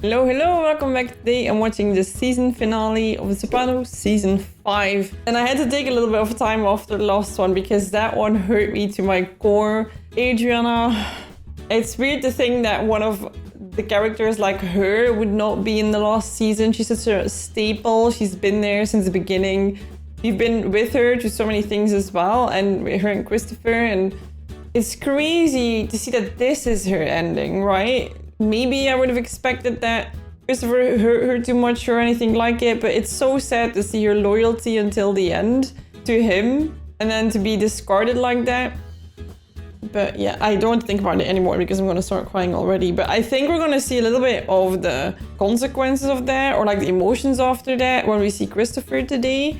Hello, welcome back. Today I'm watching the season finale of The Sopranos, season 5. And I had to take a little bit of time after the last one because that one hurt me to my core. Adriana, it's weird to think that one of the characters like her would not be in the last season. She's such a staple. She's been there since the beginning. You've been with her to so many things as well, and her and Christopher, and it's crazy to see that this is her ending, right? Maybe I would have expected that Christopher hurt her too much or anything like it, but it's so sad to see her loyalty until the end to him and then to be discarded like that. But yeah, I don't think about it anymore because I'm gonna start crying already. But I think we're gonna see a little bit of the consequences of that, or like the emotions after that when we see Christopher today.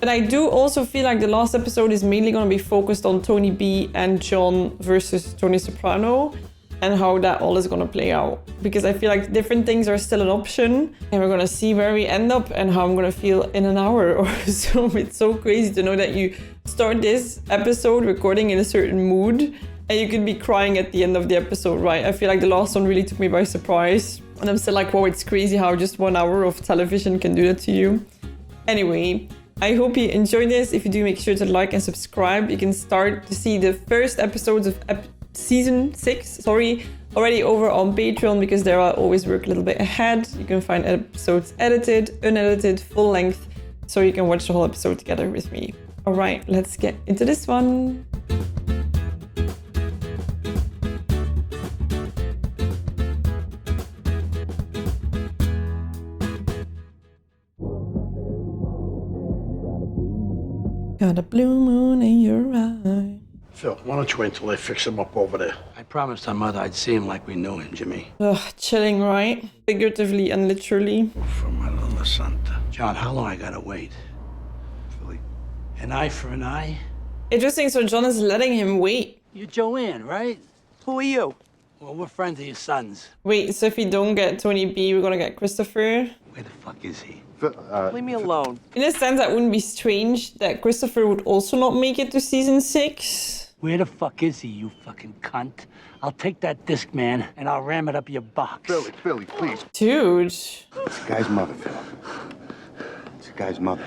But I do also feel like the last episode is mainly gonna be focused on Tony B and John versus Tony Soprano, and how that all is going to play out. Because I feel like different things are still an option, and we're going to see where we end up and how I'm going to feel in an hour or so. It's so crazy to know that you start this episode recording in a certain mood and you could be crying at the end of the episode, right? I feel like the last one really took me by surprise. And I'm still like, whoa, it's crazy how just 1 hour of television can do that to you. Anyway, I hope you enjoyed this. If you do, make sure to like and subscribe. You can start to see the first episodes of season 6, already over on Patreon, because there I always work a little bit ahead. You can find episodes edited, unedited, full length, so you can watch the whole episode together with me. All right, let's get into this one. Got a blue moon in your eye. Phil, why don't you wait until I fix him up over there? I promised our mother I'd see him like we knew him, Jimmy. Ugh, chilling, right? Figuratively and literally. For my little Santa. John, how long I gotta wait? Philly. An eye for an eye? Interesting, so John is letting him wait. You're Joanne, right? Who are you? Well, we're friends of your son's. Wait, so if we don't get Tony B, we're gonna get Christopher? Where the fuck is he? Leave me alone. In a sense, that wouldn't be strange that Christopher would also not make it to season 6. Where the fuck is he, you fucking cunt? I'll take that disc, man, and I'll ram it up your box. Philly, please. Dude. It's the guy's mother, Phil. It's the guy's mother.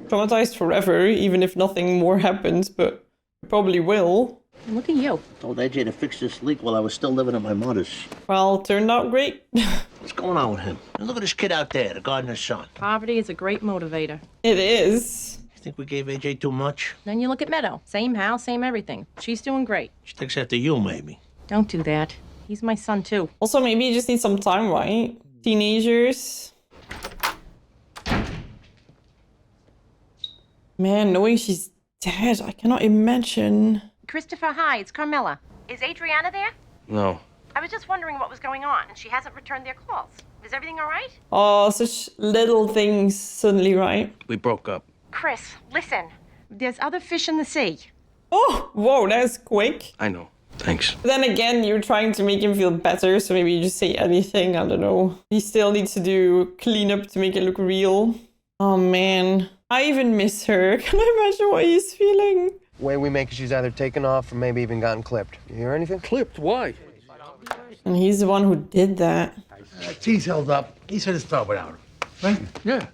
Traumatized forever, even if nothing more happens, but probably will. Look at you. Told AJ to fix this leak while I was still living at my mother's. Well, turned out great. What's going on with him? And look at this kid out there, the gardener's son. Poverty is a great motivator. It is. You think we gave AJ too much? Then you look at Meadow. Same house, same everything. She's doing great. She takes after you, maybe. Don't do that. He's my son, too. Also, maybe you just need some time, right? Teenagers. Man, knowing she's dead, I cannot imagine. Christopher, hi, it's Carmela. Is Adriana there? No. I was just wondering what was going on, and she hasn't returned their calls. Is everything all right? Oh, such little things suddenly, right? We broke up. Chris, listen. There's other fish in the sea. Oh, whoa, that's quick. I know. Thanks. But then again, you're trying to make him feel better, so maybe you just say anything, I don't know. He still needs to do cleanup to make it look real. Oh man, I even miss her. Can I imagine what he's feeling? Way we make it, she's either taken off or maybe even gotten clipped. You hear anything? Clipped? Why? And he's the one who did that. T's held up. He said it's start without him. Right? Yeah.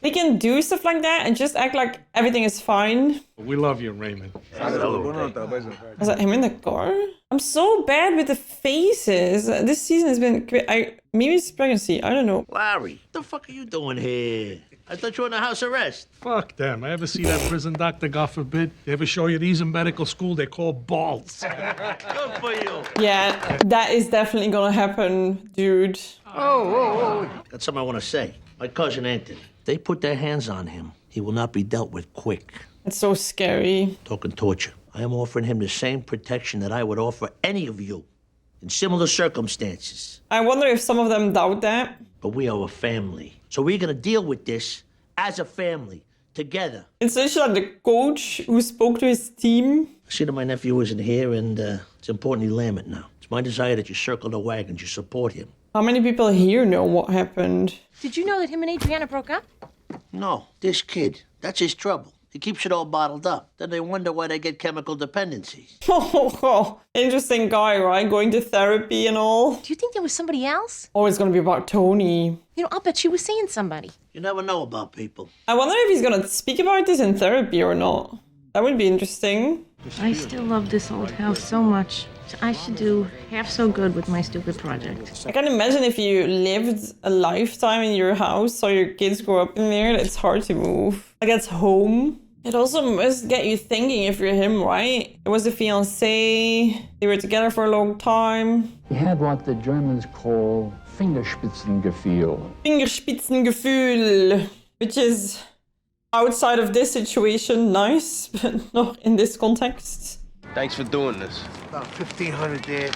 They can do stuff like that and just act like everything is fine. We love you, Raymond. Was that him in the car? I'm so bad with the faces. This season has been... maybe it's pregnancy. I don't know. Larry, what the fuck are you doing here? I thought you were in a house arrest. Fuck them. I ever see that prison doctor, God forbid? They ever show you these in medical school? They're called balls. Good for you. Yeah, that is definitely gonna happen, dude. Got something I want to say. My cousin Anthony. They put their hands on him. He will not be dealt with quick. It's so scary. Talking torture. I am offering him the same protection that I would offer any of you in similar circumstances. I wonder if some of them doubt that. But we are a family. So we're going to deal with this as a family, together. It's literally like the coach who spoke to his team. I see that my nephew isn't here, and it's important you lamb it now. It's my desire that you circle the wagons, you support him. How many people here know what happened? Did you know that him and Adriana broke up? No, this kid, that's his trouble. He keeps it all bottled up. Then they wonder why they get chemical dependencies. Oh, interesting guy, right? Going to therapy and all. Do you think there was somebody else? Oh, it's gonna be about Tony. You know, I'll bet she was seeing somebody. You never know about people. I wonder if he's gonna speak about this in therapy or not. That would be interesting. I still love this old house so much. I should do half so good with my stupid project. I can imagine if you lived a lifetime in your house, so your kids grow up in there, it's hard to move. Like, it's home. It also must get you thinking if you're him, right? It was a fiancé, they were together for a long time. He had what the Germans call Fingerspitzengefühl. Fingerspitzengefühl, which is outside of this situation nice, but not in this context. Thanks for doing this. About 1,500 there.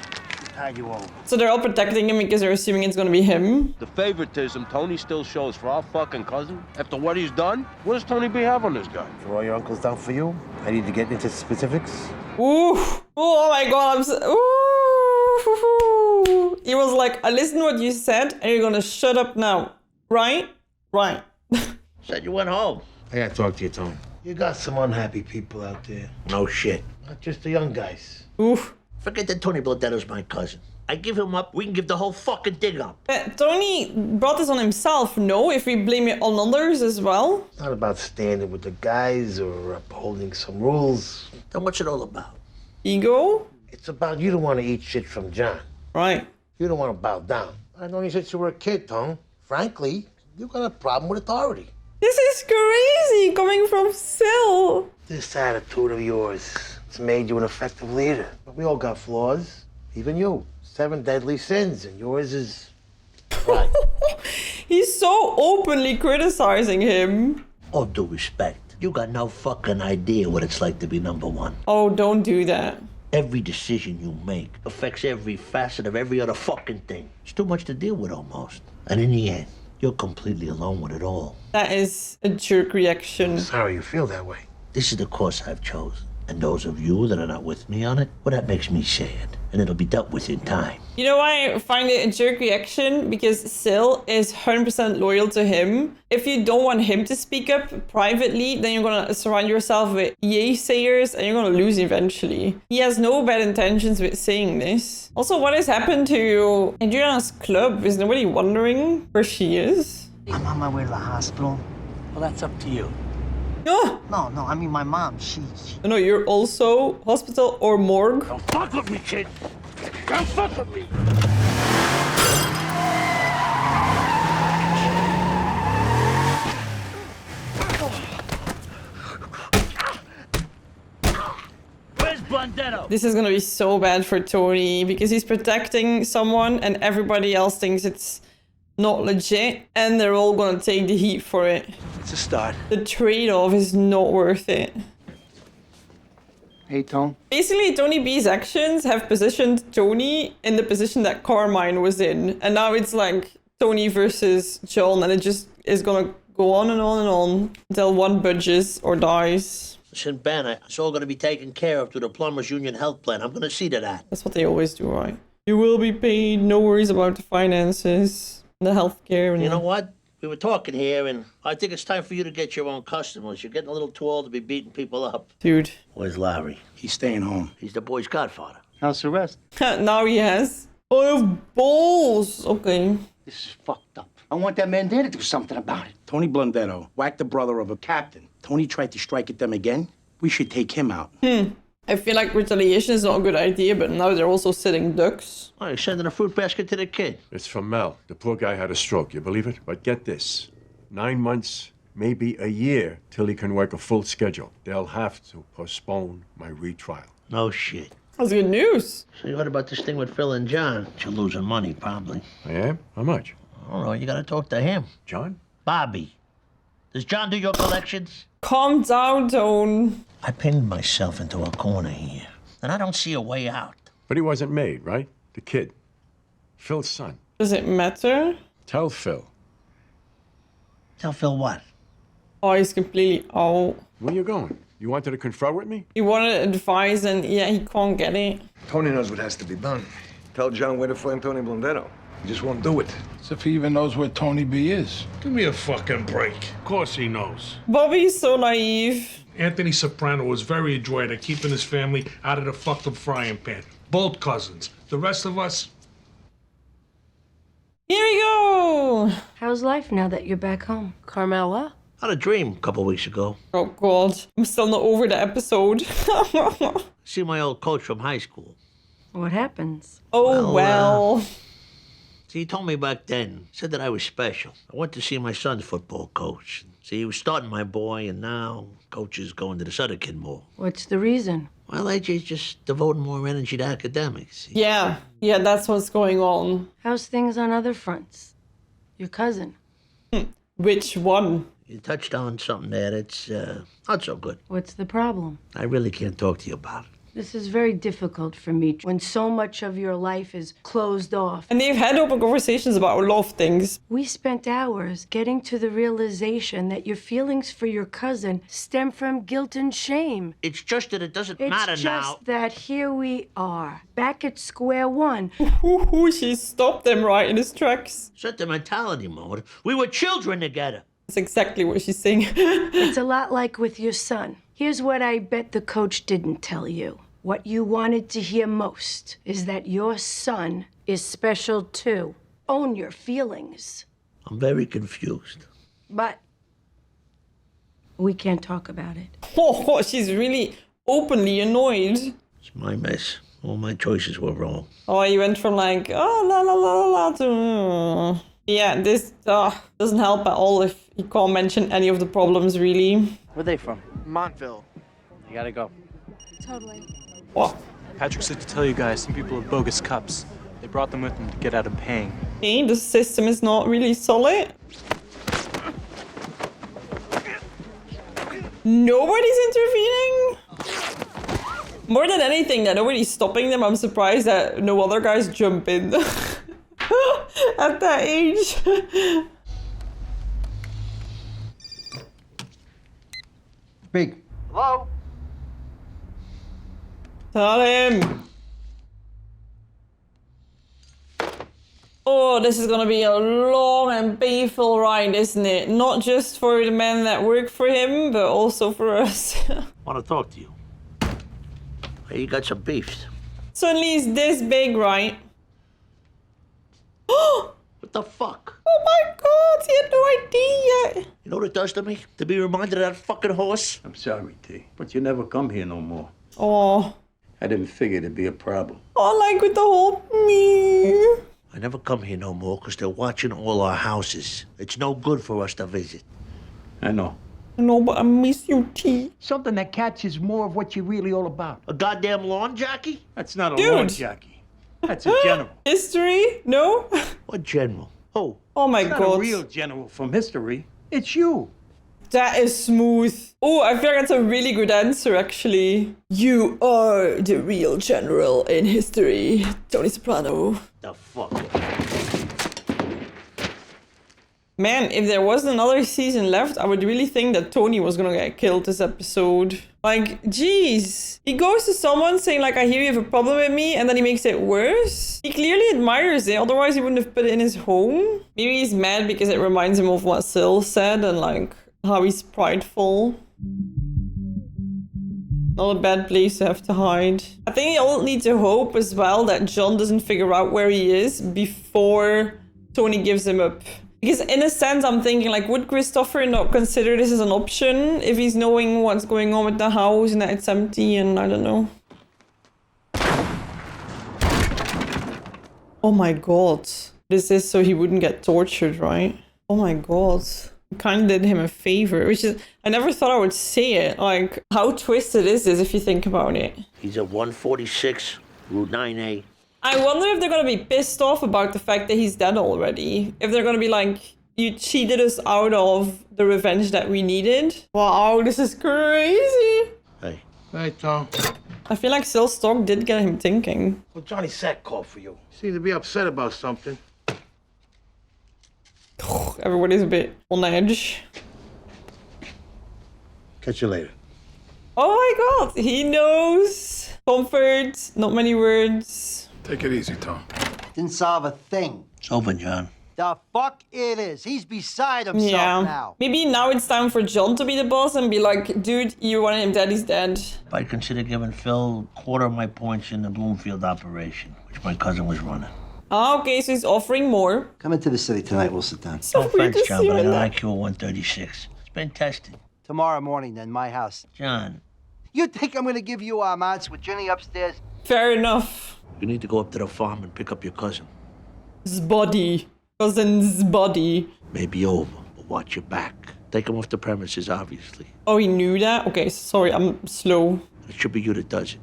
Tide you over. So they're all protecting him because they're assuming it's gonna be him. The favoritism Tony still shows for our fucking cousin, after what he's done, what does Tony B have on this guy? For all your uncle's done for you, I need to get into specifics. Ooh, oh my god, I'm so, ooh. He was like, I listened to what you said and you're gonna shut up now. Right? Right. Said you went home. I gotta talk to you, Tony. You got some unhappy people out there. No shit. Not just the young guys. Oof. Forget that Tony Blodetto's my cousin. I give him up, we can give the whole fucking thing up. Tony brought this on himself, no? If we blame it on others as well? It's not about standing with the guys or upholding some rules. Then what's it all about? Ego? It's about you don't want to eat shit from John. Right. You don't want to bow down. I know you since you were a kid, Tone. Frankly, you got a problem with authority. This is crazy coming from Sil. This attitude of yours, it's made you an effective leader. But we all got flaws, even you. 7 deadly sins, and yours is pride. He's so openly criticizing him. All due respect, you got no fucking idea what it's like to be number one. Oh, don't do that. Every decision you make affects every facet of every other fucking thing. It's too much to deal with almost. And in the end, you're completely alone with it all. That is a jerk reaction. Sorry you feel that way. This is the course I've chosen. And those of you that are not with me on it, well, that makes me sad. And it'll be dealt with in time. You know why I find it a jerk reaction? Because Sil is 100% loyal to him. If you don't want him to speak up privately, then you're gonna surround yourself with yay-sayers and you're gonna lose eventually. He has no bad intentions with saying this. Also, what has happened to Adriana's club? Is nobody wondering where she is? I'm on my way to the hospital. Well, that's up to you. No, No, I mean my mom, she... No, you're also hospital or morgue. Don't fuck with me, kid. Don't fuck with me. Where's Blondetto? This is gonna be so bad for Tony because he's protecting someone and everybody else thinks it's not legit and they're all gonna take the heat for it. It's a start. The trade-off is not worth it. Hey, Tone. Basically, Tony B's actions have positioned Tony in the position that Carmine was in. And now it's like Tony versus John and it just is gonna go on and on and on until one budges or dies. Listen, Ben, it's all going to be taken care of through the Plumbers Union Health Plan. I'm going to see to that. That's what they always do, right? You will be paid, no worries about the finances. The healthcare and you know what? We were talking here, and I think it's time for you to get your own customers. You're getting a little too old to be beating people up. Dude. Where's Larry? He's staying home. He's the boy's godfather. How's the rest? Now he has. I have balls. Okay. This is fucked up. I want that man there to do something about it. Tony Blondetto whacked the brother of a captain. Tony tried to strike at them again. We should take him out. I feel like retaliation is not a good idea, but now they're also sitting ducks. Oh, you're sending a fruit basket to the kid. It's from Mel. The poor guy had a stroke, you believe it? But get this, 9 months, maybe a year, till he can work a full schedule. They'll have to postpone my retrial. No shit. That's good news. So you heard about this thing with Phil and John? You're losing money, probably. I am? How much? I don't know, you gotta talk to him. John? Bobby. Does John do your collections? Calm down, Tone. I pinned myself into a corner here, and I don't see a way out. But he wasn't made, right? The kid. Phil's son. Does it matter? Tell Phil. Tell Phil what? Oh, he's completely out. Where you going? You wanted to confer with me? He wanted advice and yeah, he can't get it. Tony knows what has to be done. Tell John where to find Tony Blondetto. He just won't do it. As if he even knows where Tony B is. Give me a fucking break. Of course he knows. Bobby's so naive. Anthony Soprano was very adroit at keeping his family out of the fucked up frying pan. Both cousins. The rest of us... Here we go! How's life now that you're back home? Carmela? Had a dream a couple weeks ago. Oh god, I'm still not over the episode. See my old coach from high school. What happens? Oh well. See, he told me back then, said that I was special. I went to see my son's football coach. See, he was starting my boy, and now coach is going to this other kid more. What's the reason? Well, AJ's just devoting more energy to academics. Yeah, that's what's going on. How's things on other fronts? Your cousin? Which one? You touched on something there that's not so good. What's the problem? I really can't talk to you about it. This is very difficult for me when so much of your life is closed off. And they've had open conversations about a lot of things. We spent hours getting to the realization that your feelings for your cousin stem from guilt and shame. It's just that it doesn't matter It's now. just that here we are, back at square one. She stopped him right in his tracks. Sentimentality mode. We were children together. That's exactly what she's saying. It's a lot like with your son. Here's what I bet the coach didn't tell you. What you wanted to hear most is that your son is special too. Own your feelings. I'm very confused. But we can't talk about it. Oh, she's really openly annoyed. It's my mess. All my choices were wrong. Oh, you went from like, oh, la la la la to... Yeah, this doesn't help at all if you can't mention any of the problems, really. Where are they from? Montville. You gotta go. Totally. What? Patrick said to tell you guys some people have bogus cups. They brought them with them to get out of paying. Okay, the system is not really solid. Nobody's intervening? More than anything, that nobody's stopping them. I'm surprised that no other guys jump in. At that age. Big. Hello? Tell him. Oh, this is gonna be a long and painful ride, isn't it? Not just for the men that work for him, but also for us. Want to talk to you. Hey, you got some beefs. Suddenly he's this big, right? What the fuck? Oh my god, he had no idea. You know what it does to me? To be reminded of that fucking horse? I'm sorry, T, but you never come here no more. Oh. I didn't figure it'd be a problem. Oh, like with the whole me. I never come here no more because they're watching all our houses. It's no good for us to visit. I know. No, but I miss you, T. Something that catches more of what you're really all about. A goddamn lawn jockey? That's not a Dude. lawn jockey. That's a general. History? No? What general? Oh. Oh my It's not god. a real general from history. It's you. That is smooth. Oh, I feel like that's a really good answer, actually. You are the real general in history, Tony Soprano. The fuck? Man, if there was another season left, I would really think that Tony was gonna get killed this episode. Like, jeez. He goes to someone saying, like, I hear you have a problem with me, and then he makes it worse. He clearly admires it, otherwise he wouldn't have put it in his home. Maybe he's mad because it reminds him of what Syl said, and like, how he's prideful. Not a bad place to have to hide. I think you all need to hope as well that John doesn't figure out where he is before Tony gives him up. Because in a sense, I'm thinking, like, would Christopher not consider this as an option if he's knowing what's going on with the house and that it's empty and I don't know. Oh my god. This is so he wouldn't get tortured, right? Oh my god. Kind of did him a favor, which is, I never thought I would say it. Like, how twisted is this if you think about it? He's at 146, Route 9A. I wonder if they're gonna be pissed off about the fact that he's dead already. If they're gonna be like, you cheated us out of the revenge that we needed. Wow, this is crazy. Hey. Hey, Tom. I feel like Syl's talk did get him thinking. Well, Johnny Sack called for you. Seem to be upset about something. Everybody's a bit on edge. Catch you later. Oh my god, he knows. Comfort, not many words. Take it easy, Tom. Didn't solve a thing. It's open, John. The fuck it is. He's beside himself now. Maybe now it's time for John to be the boss and be like, dude, you wanted him dead, he's dead. I'd consider giving Phil a quarter of my points in the Bloomfield operation, which my cousin was running. Ah, okay, so he's offering more. Come into the city tonight. We'll sit down. So No weird offense, to John, see but I him in got that. IQ of 136. It's been tested. Tomorrow morning, then, my house. John, You think I'm gonna give you Armands with Jenny upstairs? Fair enough. you need to go up to the farm and pick up your cousin. His body. Cousin's body. Maybe over, but watch your back. Take him off the premises, obviously. Oh, he knew that? Okay, sorry, I'm slow. It should be you that does it.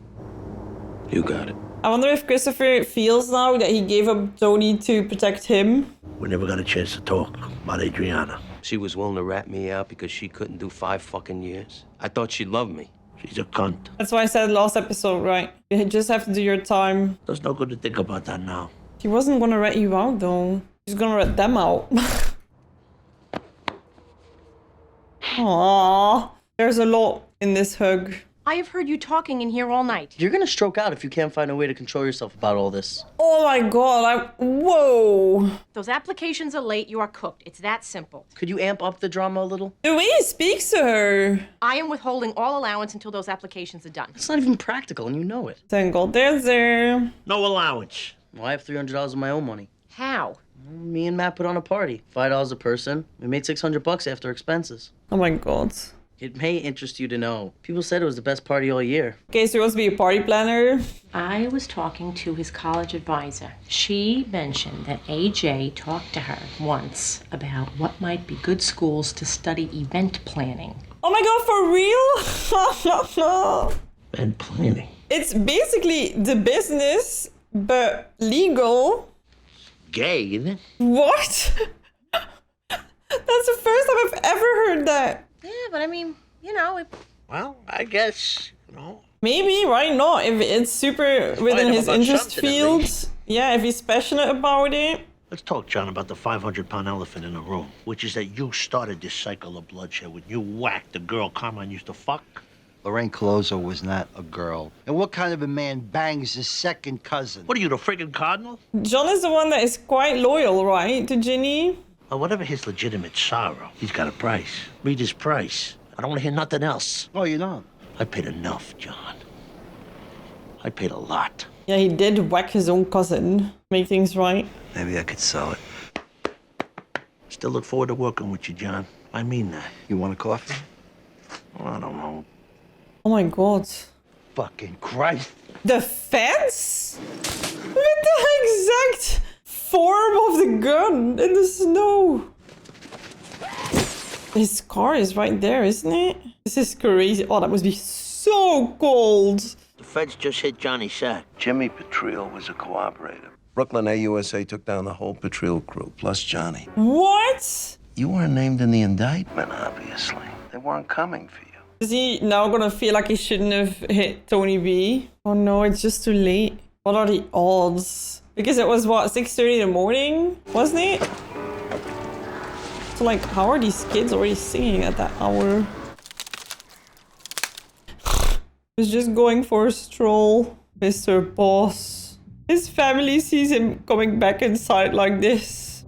You got it. I wonder if Christopher feels now that he gave up Tony to protect him. We never got a chance to talk about Adriana. She was willing to rat me out because she couldn't do 5 fucking years. I thought she loved me. She's a cunt. That's why I said last episode, right? You just have to do your time. There's no good to think about that now. He wasn't gonna rat you out, though. He's gonna rat them out. Aww. There's a lot in this hug. I have heard you talking in here all night. You're gonna stroke out if you can't find a way to control yourself about all this. Oh my god, whoa. Those applications are late, you are cooked. It's that simple. Could you amp up the drama a little? The way he speaks to her. I am withholding all allowance until those applications are done. It's not even practical, and you know it. Thank God there's there. No allowance. Well, I have $300 of my own money. How? Me and Matt put on a party. $5 a person. We made $600 after expenses. Oh my god. It may interest you to know. People said it was the best party all year. Okay, so he wants to be a party planner. I was talking to his college advisor. She mentioned that AJ talked to her once about what might be good schools to study event planning. Oh my god, for real? Event planning. It's basically the business, but legal. Gay, isn't it? What? That's the first time I've ever heard that. Yeah, but I mean, you know, Well, I guess, Maybe, why not? If it's super within him his about interest something, at field. least. Yeah, if he's passionate about it. Let's talk, John, about the 500-pound elephant in the room, which is that you started this cycle of bloodshed when you whacked the girl Carmine used to fuck. Lorraine Colozo was not a girl. And what kind of a man bangs his second cousin? What are you, the friggin' cardinal? John is the one that is quite loyal, right, to Ginny? Well, whatever his legitimate sorrow, he's got a price. Read his price. I don't want to hear nothing else. Oh, you don't? I paid enough, John. I paid a lot. Yeah, he did whack his own cousin. Make things right. Maybe I could sell it. Still look forward to working with you, John. I mean that. You want a coffee? Well, I don't know. Oh my god. Fucking Christ. The fence? With the exact form of the gun in the snow. His car is right there, isn't it? This is crazy. Oh, that must be so cold. The feds just hit Johnny Sack. Jimmy Petriel was a cooperator. Brooklyn AUSA took down the whole Petriel crew, plus Johnny. What? You weren't named in the indictment, obviously. They weren't coming for you. Is he now gonna feel like he shouldn't have hit Tony B? Oh no, it's just too late. What are the odds? Because it was, what, 6:30 in the morning? Wasn't it? So, like, how are these kids already singing at that hour? He's just going for a stroll. Mr. Boss. His family sees him coming back inside like this.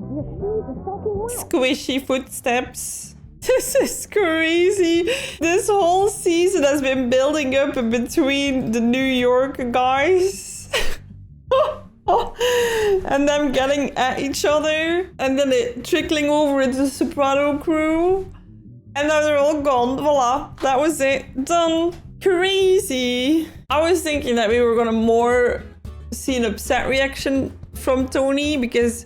Squishy footsteps. This is crazy. This whole season has been building up in between the New York guys. And them getting at each other. And then it trickling over into the Soprano crew. And now they're all gone. Voila. That was it. Done. Crazy. I was thinking that we were gonna more see an upset reaction from Tony, because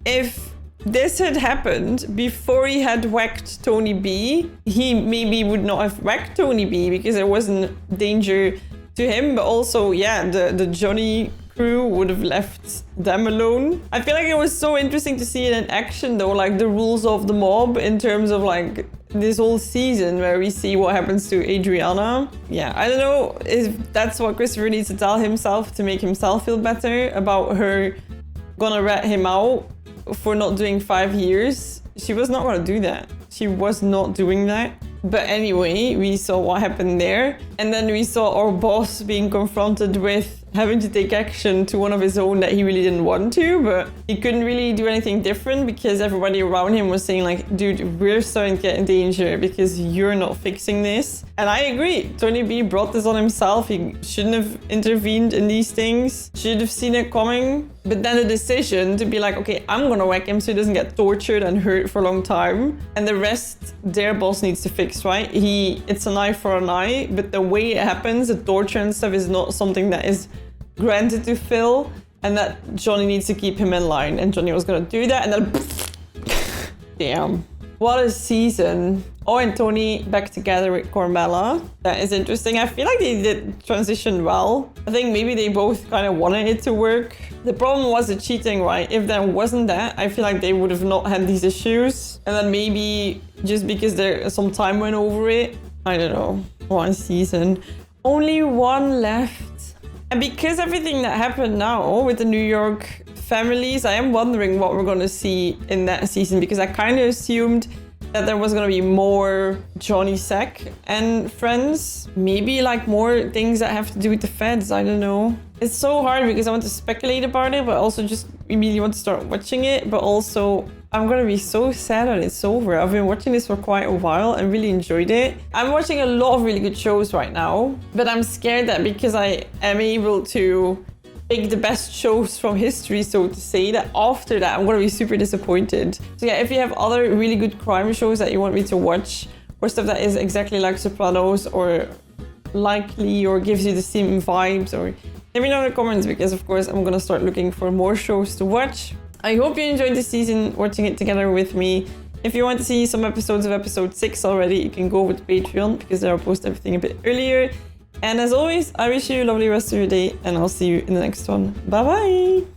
if this had happened before he had whacked Tony B, he maybe would not have whacked Tony B because there wasn't danger to him. But also, yeah, the Johnny crew would have left them alone. I feel like it was so interesting to see it in action though, like the rules of the mob in terms of like this whole season where we see what happens to Adriana. Yeah, I don't know if that's what Christopher needs to tell himself to make himself feel better about her gonna rat him out for not doing 5 years. She was not gonna do that. She was not doing that. But anyway, we saw what happened there. And then we saw our boss being confronted with having to take action to one of his own that he really didn't want to, but he couldn't really do anything different because everybody around him was saying like, dude, we're starting to get in danger because you're not fixing this. And I agree. Tony B brought this on himself. He shouldn't have intervened in these things. Should have seen it coming. But then the decision to be like, okay, I'm gonna whack him so he doesn't get tortured and hurt for a long time. And the rest, their boss needs to fix, right? It's an eye for an eye, but the way it happens, the torture and stuff is not something that is granted to Phil, and that Johnny needs to keep him in line. And Johnny was gonna do that, and then damn. What a season. Oh, and Tony back together with Carmela. That is interesting. I feel like they did transition well. I think maybe they both kind of wanted it to work. The problem was the cheating, right? If there wasn't that, I feel like they would have not had these issues. And then maybe just because some time went over it, I don't know, one season. Only one left. And because everything that happened now with the New York families, I am wondering what we're going to see in that season, because I kind of assumed that there was going to be more Johnny Sack and friends. Maybe like more things that have to do with the feds, I don't know. It's so hard because I want to speculate about it, but also just immediately want to start watching it. But also, I'm going to be so sad when it's over. I've been watching this for quite a while and really enjoyed it. I'm watching a lot of really good shows right now, but I'm scared that because I am able to pick the best shows from history, so to say, that after that I'm going to be super disappointed. So yeah, if you have other really good crime shows that you want me to watch, or stuff that is exactly like Sopranos or likely or gives you the same vibes, or let me know in the comments, because of course I'm going to start looking for more shows to watch. I hope you enjoyed this season watching it together with me. If you want to see some episodes of episode 6 already, you can go with Patreon, because there I'll post everything a bit earlier. And as always, I wish you a lovely rest of your day, and I'll see you in the next one. Bye bye!